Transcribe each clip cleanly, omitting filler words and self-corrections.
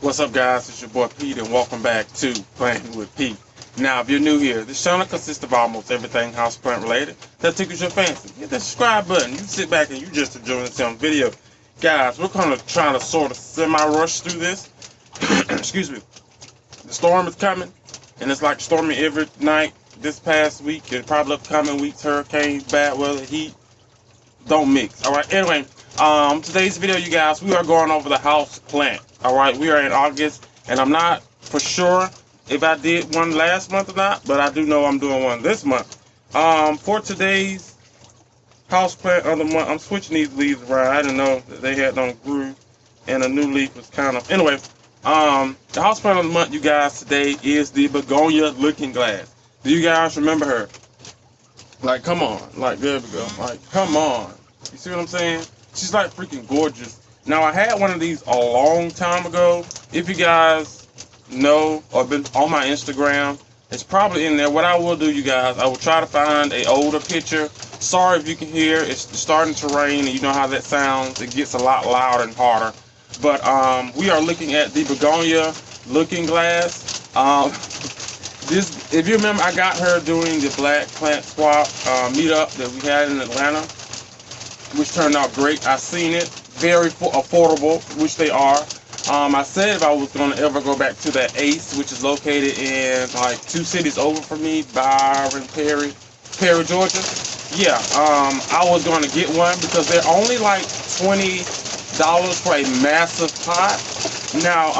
What's up, guys? It's your boy Pete, and welcome back to Planting with Pete. Now, if you're new here, this channel consists of almost everything houseplant related that tickles your fancy. Hit that subscribe button. You sit back and you just enjoy this video. Guys, we're kind of trying to sort of semi-rush through this. Excuse me. The storm is coming, and it's like storming every night this past week and probably upcoming weeks. Hurricanes, bad weather, heat. Don't mix. All right. Anyway, today's video, you guys, we are going over the house plant. All right, we are in August, and I'm not for sure if I did one last month or not, but I do know I'm doing one this month. For today's house plant of the month, I'm switching these leaves around. I didn't know that they had no groove, and a new leaf was kind of. Anyway, the house plant of the month, you guys, today is the Begonia looking glass. Do you guys remember her? Like, come on. Like, there we go. Like, come on. You see what I'm saying? She's like freaking gorgeous. Now, I had one of these a long time ago. If you guys know or been on my Instagram, it's probably in there. What I will do, you guys, I will try to find an older picture. Sorry if you can hear. It's starting to rain, and you know how that sounds. It gets a lot louder and harder. But we are looking at the Begonia looking glass. This, if you remember, I got her during the Black Plant Swap meetup that we had in Atlanta, which turned out great. I seen it. Very affordable, which they are. I said if I was going to ever go back to that Ace, which is located in like 2 cities over from me, Byron, Perry, Georgia. Yeah, I was going to get one because they're only like $20 for a massive pot. Now,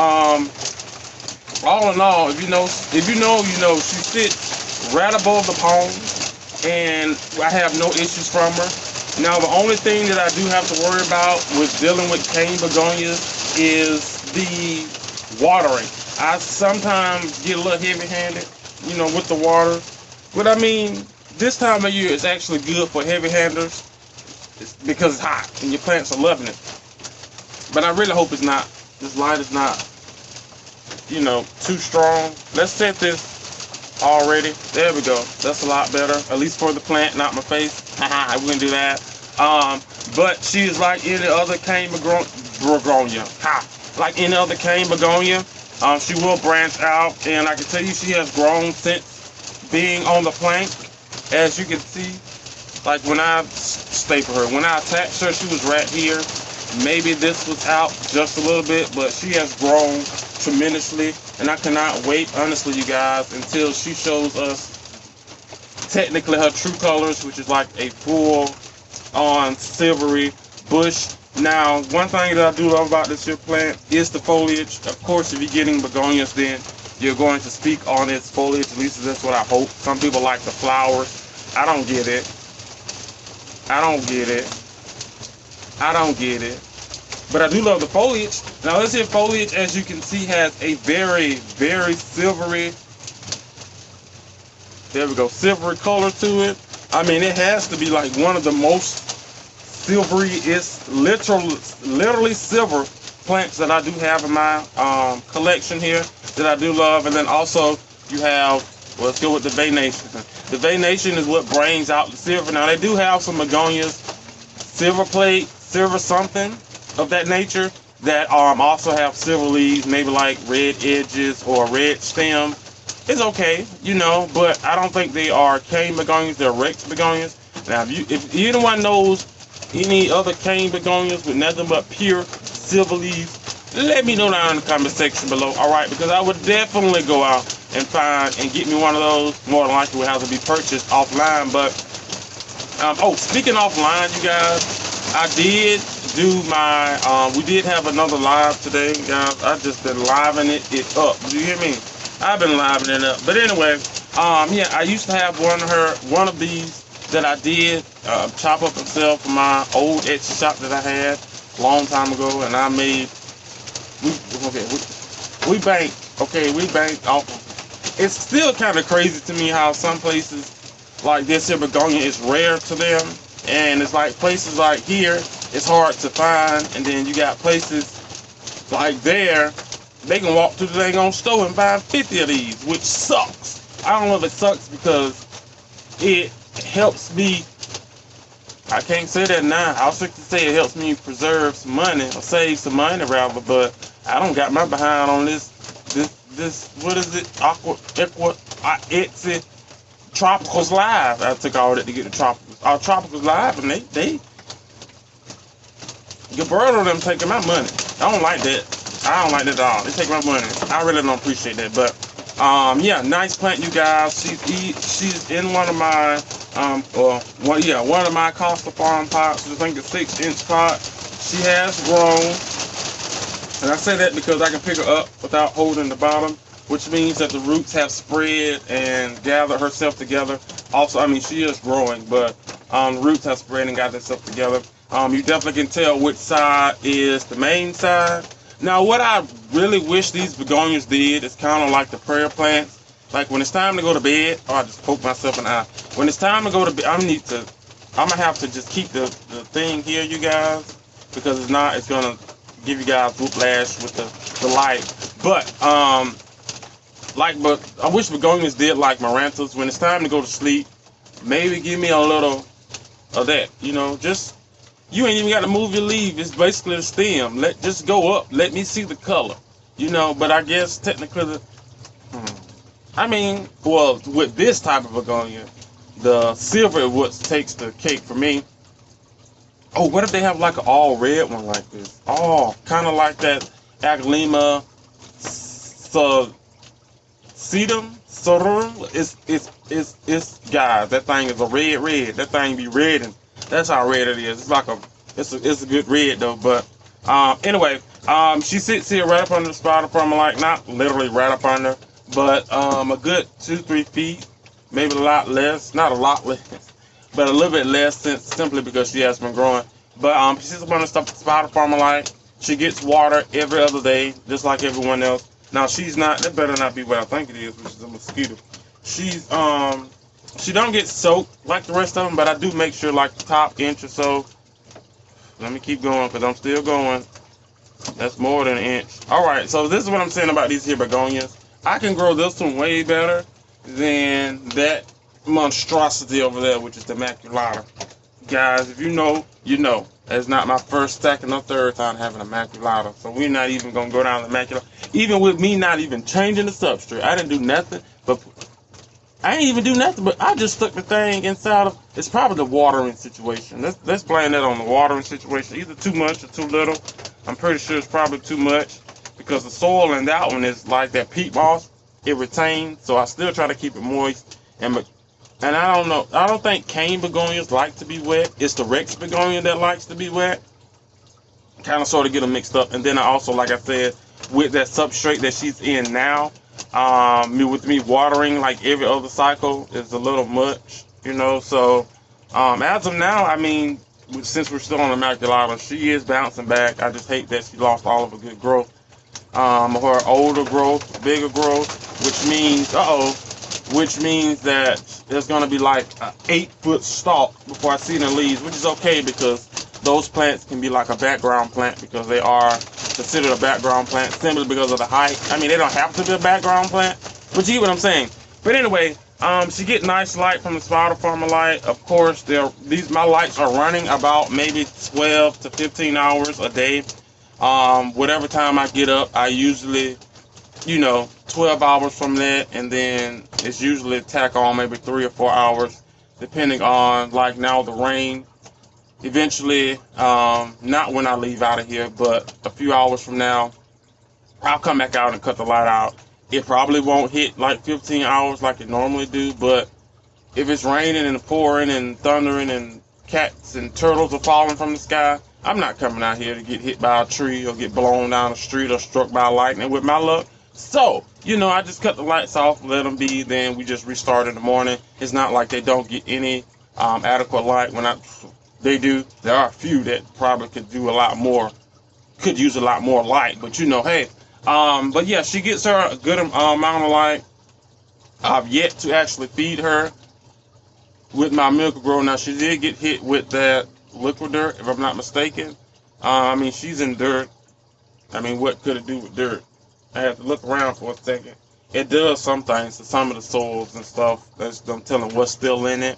all in all, if you know, she sits right above the palm, and I have no issues from her. Now, the only thing that I do have to worry about with dealing with cane begonias is the watering. I sometimes get a little heavy-handed, you know, with the water. But I mean, this time of year is actually good for heavy-handers because it's hot and your plants are loving it. But I really hope it's not, this light is not, you know, too strong. Let's set this already. There we go. That's a lot better, at least for the plant, not my face. Haha, we can do that. But she's like any other cane begonia. Like any other cane begonia, she will branch out, and I can tell you she has grown since being on the plank. As you can see, like when I stapled her, when I attached her, she was right here. Maybe this was out just a little bit, but she has grown tremendously, and I cannot wait, honestly, you guys, until she shows us technically her true colors, which is like a full on silvery bush. Now, one thing that I do love about this here plant is the foliage. Of course, if you're getting begonias, then you're going to speak on its foliage. At least that's what I hope. Some people like the flowers. I don't get it. I don't get it. But I do love the foliage. Now, this here foliage, as you can see, has a very, very silvery, there we go, silvery color to it. I mean, it has to be like one of the most silvery, it's literally silver plants that I do have in my collection here that I do love. And then also you have, well, let's go with the Venation. The Venation is what brings out the silver. Now, they do have some begonias, silver plate, silver something of that nature, that also have silver leaves, maybe like red edges or red stem. It's okay, you know, but I don't think they are cane begonias. They're Rex begonias. Now, if anyone knows any other cane begonias with nothing but pure silver leaves, let me know down in the comment section below. All right, because I would definitely go out and find and get me one of those. More than likely, will have to be purchased offline. But oh, speaking offline, you guys, I did do my. We did have another live today, guys. I just been livening it up. Do you hear me? I've been livening it up. But anyway, yeah, I used to have one of these that I did chop up and sell for my old Etsy shop that I had a long time ago, and I made. We banked off of. It's still kind of crazy to me how some places like this here begonia is rare to them, and it's like places like here it's hard to find, and then you got places like there. They can walk to the dang on store and buy 50 of these, which sucks. I don't know if it sucks because it helps me. I can't say that now. I was supposed to say it helps me preserve some money, or save some money rather, but I don't got my behind on this, what is it? Etsy Tropicals Live. I took all that to get the Tropicals Live, and they Gilberto them taking my money. I don't like that. I don't like that at all. They take my money. I really don't appreciate that. But yeah, nice plant, you guys. She's in one of my one of my Costa Farm pots. I think a 6-inch pot. She has grown, and I say that because I can pick her up without holding the bottom, which means that the roots have spread and gathered herself together. Also, I mean, she is growing, but the roots have spread and got themselves together. You definitely can tell which side is the main side. Now, what I really wish these begonias did is kind of like the prayer plants. Like when it's time to go to bed, oh, I just poked myself in the eye. When it's time to go to bed, I'm gonna have to just keep the thing here, you guys, because if not, it's gonna give you guys whiplash with the light. But but I wish begonias did like marantas. When it's time to go to sleep, maybe give me a little of that. You know, just you ain't even got to move your leaf. It's basically the stem. Just go up. Let me see the color. You know, but I guess technically I mean, well, with this type of begonia, the silver is what takes the cake for me. Oh, what if they have like an all red one like this? Oh, kind of like that Aglima sedum. It's guys, that thing is a red. That thing be red, and that's how red it is. It's like it's a good red though. But anyway, she sits here right up under the spider permalite, not literally right up under, but a good 2-3 feet, maybe a lot less, not a lot less, but a little bit less, simply because she has been growing. But she sits up under the spider permalite. She gets water every other day, just like everyone else. Now she's not. That better not be what I think it is, which is a mosquito. She's she don't get soaked like the rest of them, but I do make sure like the top inch or so. Let me keep going because I'm still going. That's more than an inch. All right, so this is what I'm saying about these here begonias. I can grow this one way better than that monstrosity over there, which is the maculata. Guys, if you know, you know. That's not my first, second, or third time having a maculata. So we're not even going to go down the maculata. Even with me not even changing the substrate. I didn't do nothing. But I ain't even do nothing. But I just stuck the thing inside of, it's probably the watering situation. Let's blame that on the watering situation. Either too much or too little. I'm pretty sure it's probably too much. Because the soil in that one is like that peat moss. It retains. So I still try to keep it moist. And I don't know, I don't think cane begonias like to be wet. It's the Rex begonia that likes to be wet. Kind of sort of get them mixed up. And then I also, like I said, with that substrate that she's in now, with me watering like every other cycle is a little much, you know. So as of now, I mean, since we're still on the maculata, she is bouncing back. I just hate that she lost all of her good growth. Her older growth, bigger growth, which means that there's going to be like an 8-foot stalk before I see the leaves, which is okay because those plants can be like a background plant because they are considered a background plant simply because of the height. I mean, they don't have to be a background plant, but you get what I'm saying. But anyway, she get nice light from the spider permalite. Of course, my lights are running about maybe 12 to 15 hours a day. Whatever time I get up, I usually, 12 hours from that, and then it's usually tack on maybe 3 or 4 hours, depending on, like now, the rain. Eventually, not when I leave out of here, but a few hours from now, I'll come back out and cut the light out. It probably won't hit like 15 hours like it normally do, but if it's raining and pouring and thundering and cats and turtles are falling from the sky, I'm not coming out here to get hit by a tree or get blown down the street or struck by lightning with my luck. So, I just cut the lights off, let them be, then we just restart in the morning. It's not like they don't get any adequate light. They do. There are a few that probably could use a lot more light, but hey. But yeah, she gets her a good amount of light. I've yet to actually feed her with my Miracle-Gro. Now, she did get hit with that liquid dirt, if I'm not mistaken. I mean, she's in dirt. I mean, what could it do with dirt? I have to look around for a second. It does some things to some of the soils and stuff. I'm telling what's still in it.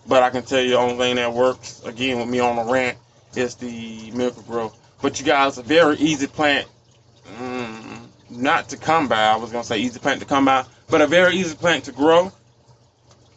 But I can tell you the only thing that works, again, with me on the rant, is the Miracle-Gro. But you guys, a very easy plant. not to come by. I was gonna say easy plant to come by, but a very easy plant to grow.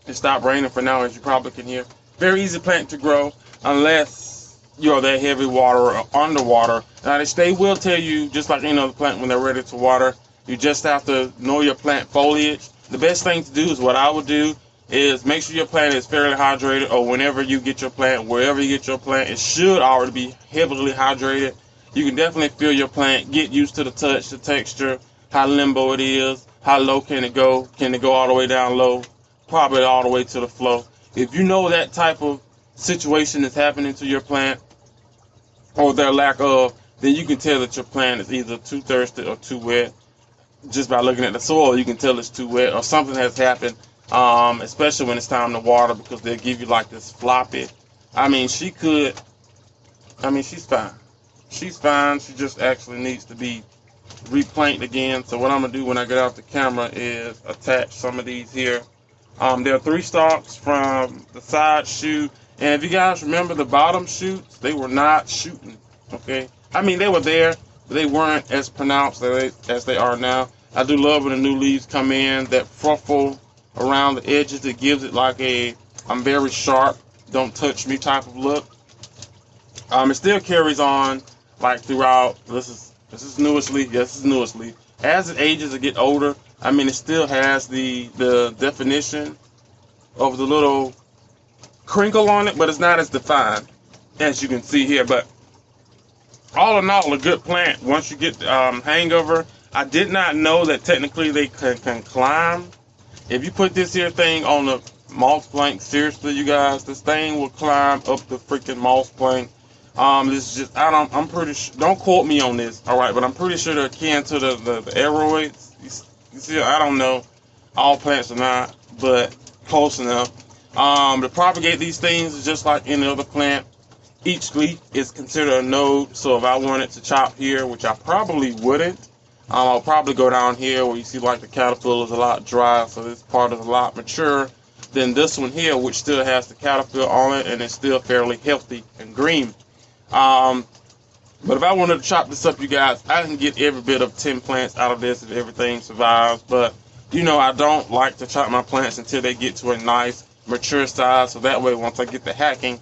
It stopped raining for now, as you probably can hear. Very easy plant to grow, unless you're that heavy water or underwater. Now they will tell you, just like any other plant, when they're ready to water, you just have to know your plant foliage. The best thing to do is what I would do is make sure your plant is fairly hydrated, or whenever you get your plant, wherever you get your plant, it should already be heavily hydrated. You can definitely feel your plant, get used to the touch, the texture, how limbo it is, how low can it go? Can it go all the way down low? Probably all the way to the flow. If you know that type of situation is happening to your plant, or their lack of, then you can tell that your plant is either too thirsty or too wet. Just by looking at the soil, you can tell it's too wet, or something has happened, especially when it's time to water, because they'll give you like this floppy. She's fine. She's fine. She just actually needs to be replanted again. So what I'm going to do when I get off the camera is attach some of these here. There are 3 stalks from the side shoot. And if you guys remember the bottom shoots, they were not shooting, okay? They were there, but they weren't as pronounced as they are now. I do love when the new leaves come in, that fruffle around the edges. It gives it like a, I'm very sharp, don't touch me type of look. It still carries on like throughout. This is newest leaf. Yes, this is newest leaf. As it ages, it get older. It still has the definition of the little crinkle on it, but it's not as defined as you can see here. But all in all, a good plant. Once you get hang of her, I did not know that technically they can climb. If you put this here thing on the moss plank, seriously, you guys, this thing will climb up the freaking moss plank. This is just, I'm pretty sure, don't quote me on this, all right, but I'm pretty sure they're akin to the aeroids. You see, I don't know, all plants are not, but close enough. To propagate these things is just like any other plant. Each leaf is considered a node, so if I wanted to chop here, which I probably wouldn't, I'll probably go down here where you see like the caterpillar is a lot dry, so this part is a lot mature than this one here, which still has the caterpillar on it and it's still fairly healthy and green. But if I wanted to chop this up, you guys, I can get every bit of 10 plants out of this if everything survives. But, I don't like to chop my plants until they get to a nice, mature size. So that way, once I get the hacking,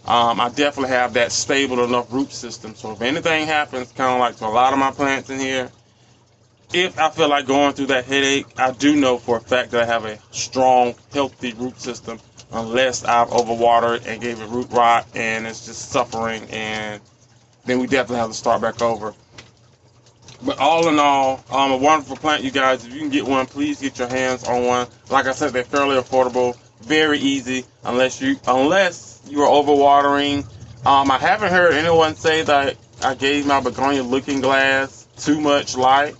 I definitely have that stable enough root system. So if anything happens, kind of like to a lot of my plants in here, if I feel like going through that headache, I do know for a fact that I have a strong, healthy root system, unless I've overwatered and gave it root rot and it's just suffering, and then we definitely have to start back over. But all in all, a wonderful plant, you guys. If you can get one, please get your hands on one. Like I said, they're fairly affordable, very easy, unless you are overwatering. I haven't heard anyone say that I gave my begonia looking glass too much light.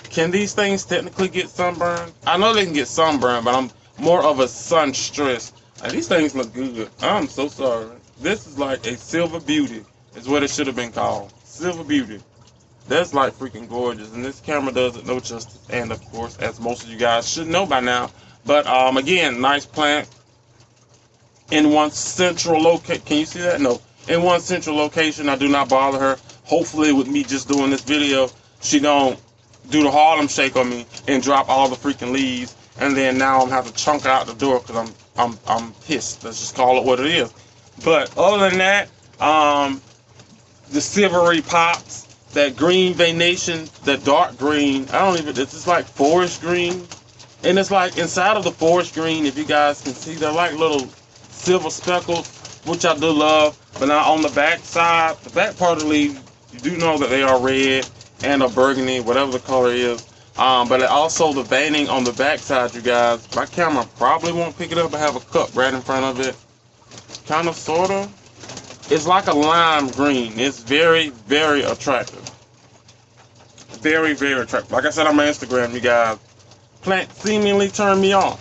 Can these things technically get sunburned? I know they can get sunburned, but I'm more of a sun stress. These things look good. I'm so sorry. This is like a silver beauty, is what it should have been called. Silver beauty. That's like freaking gorgeous, and this camera does it no justice. And of course, as most of you guys should know by now, but again, nice plant in one central location. Can you see that? No, in one central location. I do not bother her. Hopefully, with me just doing this video, she don't do the Harlem Shake on me and drop all the freaking leaves, and then now I'm have to chunk out the door because I'm pissed. Let's just call it what it is. But other than that, the Distillery Pops, that green veination, that dark green, it's just like forest green, and it's like inside of the forest green, if you guys can see, they're like little silver speckles, which I do love. But now on the back side, the back part of the leaf, you do know that they are red and a burgundy, whatever the color is. But also the veining on the back side, you guys, my camera probably won't pick it up. I have a cup right in front of it, kind of, sort of. It's like a lime green. It's very, very attractive. Very, very attractive. Like I said on my Instagram, you guys, plant seemingly turned me on.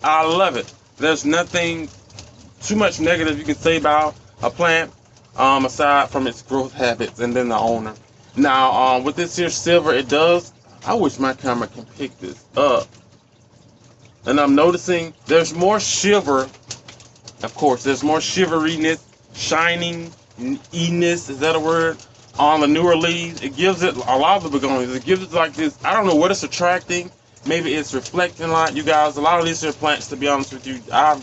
I love it. There's nothing too much negative you can say about a plant, aside from its growth habits and then the owner. Now, with this here silver, it does, I wish my camera can pick this up. And I'm noticing there's more shiver. Of course, there's more shiveriness, shining-iness, is that a word? on the newer leaves. It gives it, a lot of the begonias, it gives it like this, I don't know what it's attracting. Maybe it's reflecting light. You guys, a lot of these here plants, to be honest with you, I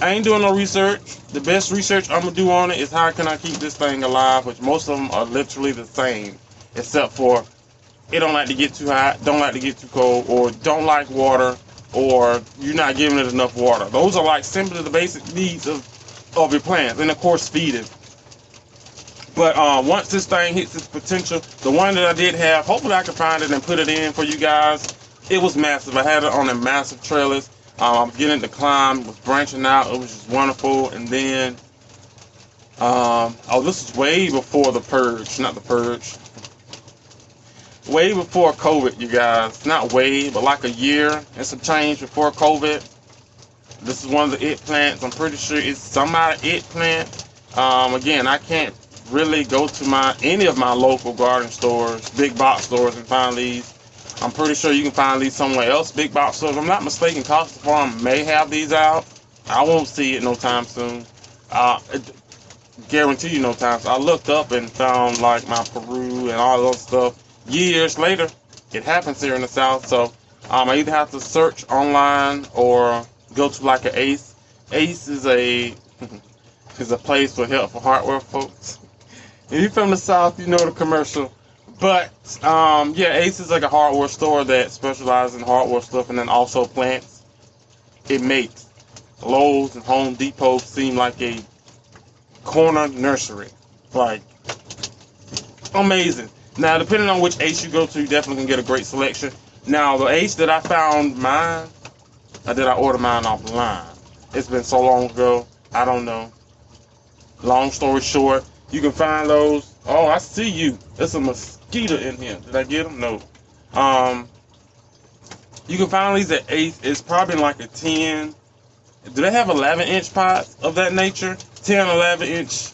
ain't doing no research. The best research I'm going to do on it is how can I keep this thing alive, which most of them are literally the same, except for it don't like to get too hot, don't like to get too cold, or don't like water, or you're not giving it enough water. Those are like simply the basic needs of your plants, and of course feeding. But once this thing hits its potential, the one that I did have, hopefully I can find it and put it in for you guys. It was massive. I had it on a massive trellis. I'm getting to climb, it was branching out, it was just wonderful. And then, oh, this is way before the purge, not the purge. Way before COVID, you guys. Not way, but like a year and some change before COVID. This is one of the it plants. I'm pretty sure it's somebody's it plant. Again, I can't really go to any of my local garden stores, big box stores, and find these. I'm pretty sure you can find these somewhere else, big box stores. If I'm not mistaken, Costa Farm may have these out. I won't see it no time soon. Guarantee you no time soon. I looked up and found like my Peru and all those stuff. Years later, it happens here in the South. So I either have to search online or go to like an Ace. Ace is a place for helpful hardware folks. If you're from the South, you know the commercial. But yeah, Ace is like a hardware store that specializes in hardware stuff and then also plants. It makes Lowe's and Home Depot seem like a corner nursery. Like, amazing. Now, depending on which Ace you go to, you definitely can get a great selection. Now, the Ace that I found mine, or did I order mine offline? It's been so long ago, I don't know. Long story short, you can find those. Oh, I see you. There's a mosquito in here. Did I get them? No. You can find these at Ace. It's probably like a 10. Do they have 11-inch pots of that nature? 10, 11-inch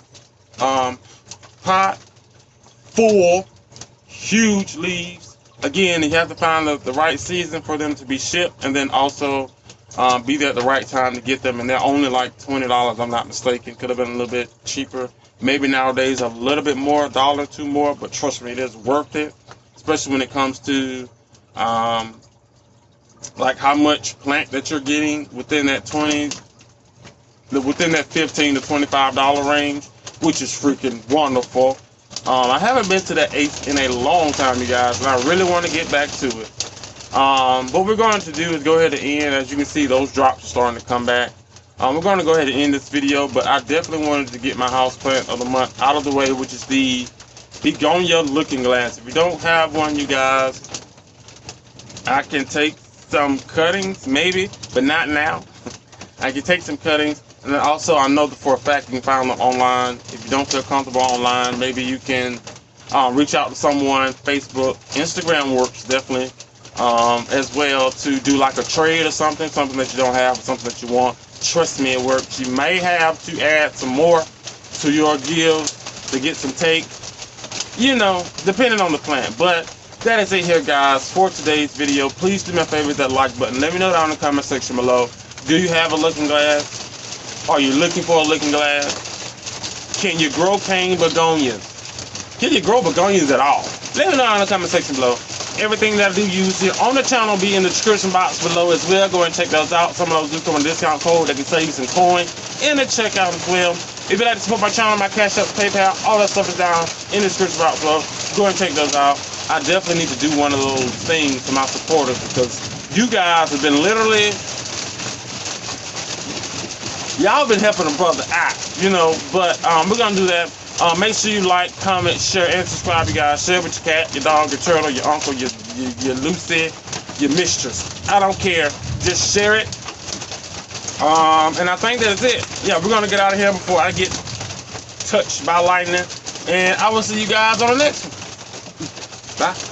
pot. Full, huge leaves. Again, you have to find the right season for them to be shipped, and then also be there at the right time to get them. And they're only like $20, I'm not mistaken. Could have been a little bit cheaper. Maybe nowadays a little bit more, $1 or $2 more, but trust me, it is worth it, especially when it comes to like how much plant that you're getting within that $15 to $25 range, which is freaking wonderful. I haven't been to that Ace in a long time, you guys, and I really want to get back to it. What we're going to do is go ahead and end. As you can see, those drops are starting to come back. We're going to go ahead and end this video, but I definitely wanted to get my house plant of the month out of the way, which is the Begonia looking glass. If you don't have one, you guys, I can take some cuttings, maybe, but not now. I can take some cuttings, and then also I know that for a fact you can find them online. If you don't feel comfortable online, maybe you can reach out to someone. Facebook, Instagram works definitely as well, to do like a trade or something that you don't have, or something that you want. Trust me, it works. You may have to add some more to your gives to get some take, you know, depending on the plant. But that is it here, guys, for today's video. Please do me a favor, hit that like button. Let me know down in the comment section below. Do you have a looking glass? Are you looking for a looking glass? Can you grow cane begonias? Can you grow begonias at all? Let me know down in the comment section below. Everything that I do use here on the channel will be in the description box below as well. Go and check those out. Some of those do come with a discount code that can save you some coin in the checkout as well. If you'd like to support my channel, my Cash App, PayPal, all that stuff is down in the description box below. Go and check those out. I definitely need to do one of those things to my supporters, because you guys have been literally, y'all been helping a brother out, you know. But we're gonna do that. Make sure you like, comment, share, and subscribe, you guys. Share with your cat, your dog, your turtle, your uncle, your Lucy, your mistress. I don't care. Just share it. And I think that's it. Yeah, we're going to get out of here before I get touched by lightning. And I will see you guys on the next one. Bye.